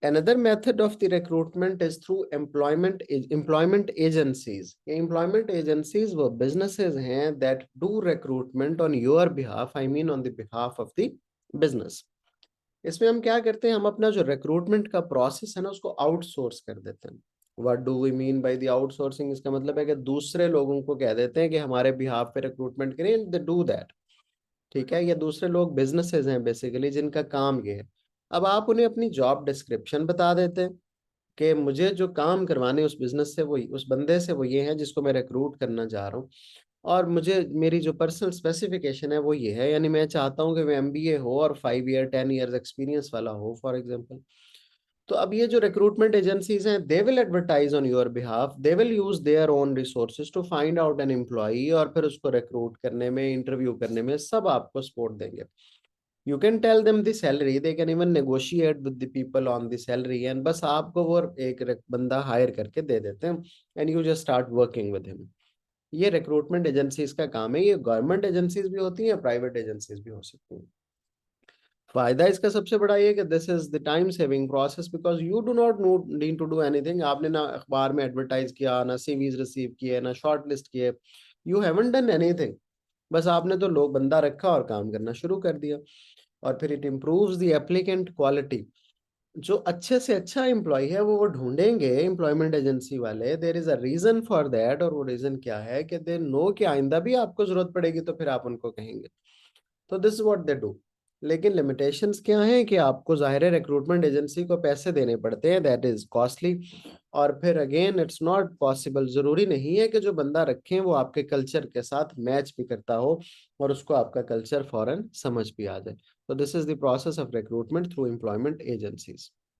Another method of the recruitment is through employment agencies. ये employment agencies वो businesses हैं that do recruitment on your behalf, I mean on the behalf of the business. इसमें हम क्या करते हैं, हम अपना जो रिक्रूटमेंट का प्रोसेस है ना उसको आउटसोर्स कर देते हैं। What do we mean by the outsourcing? इसका मतलब है कि दूसरे लोगों को कह देते हैं कि हमारे बिहाफ पे रिक्रूटमेंट करें, दे डू दैट। ठीक है, ये दूसरे लोग बिजनेसेस हैं बेसिकली जिनका काम ये है। अब आप उन्हें अपनी जॉब डिस्क्रिप्शन बता देते हैं कि मुझे जो काम करवाने उस बिजनेस से वो उस बंदे से वो ये है जिसको मैं रिक्रूट करना चाह रहा हूँ, और मुझे मेरी जो पर्सनल स्पेसिफिकेशन है वो ये है, यानी मैं चाहता हूँ कि वो एमबीए हो और 5 ईयर 10 ईयर्स एक्सपीरियंस वाला हो फॉर एग्जांपल। तो अब ये जो रिक्रूटमेंट एजेंसीज हैं, they will advertise on your behalf, they will use their own resources to find out an employee, और फिर उसको रिक्रूट करने में, इंटरव्यू करने में सब आपको सपोर्ट देंगे। You can tell them the salary, they can even negotiate with the people on the salary, and बस आपको वो एक बंदा हायर करके दे देते हैं, and you just start working with him. ये रिक्रूटमेंट एजेंसीज का काम है। ये गवर्नमेंट एजेंसीज भी होती हैं, प्राइवेट एजेंसीज भी हो सकती हैं। फायदा इसका सबसे बड़ा ये कि this is the time saving process, because you do not need to do anything. आपने ना अखबार में एडवर्टाइज किया, ना सीवीज रिसीव किए, ना शॉर्ट लिस्ट किए, यू हैवंट डन एनीथिंग। बस आपने तो लोग बंदा रखा और काम करना शुरू कर दिया। और फिर it improves the applicant quality. जो अच्छे से अच्छा एम्प्लॉय है वो ढूंढेंगे एम्प्लॉयमेंट एजेंसी वाले, there is a reason for that, और वो रीजन क्या है कि दे नो कि आइंदा भी आपको जरूरत पड़ेगी तो फिर आप उनको कहेंगे। तो this is what they do. लेकिन लिमिटेशंस क्या हैं कि आपको ज़ाहिर है रिक्रूटमेंट एजेंसी को पैसे देने पड़ते हैं, दैट इज कॉस्टली। और फिर अगेन इट्स नॉट पॉसिबल, जरूरी नहीं है कि जो बंदा रखें वो आपके कल्चर के साथ मैच भी करता हो और उसको आपका कल्चर फौरन समझ भी आ जाए। तो this is the process of recruitment through employment agencies.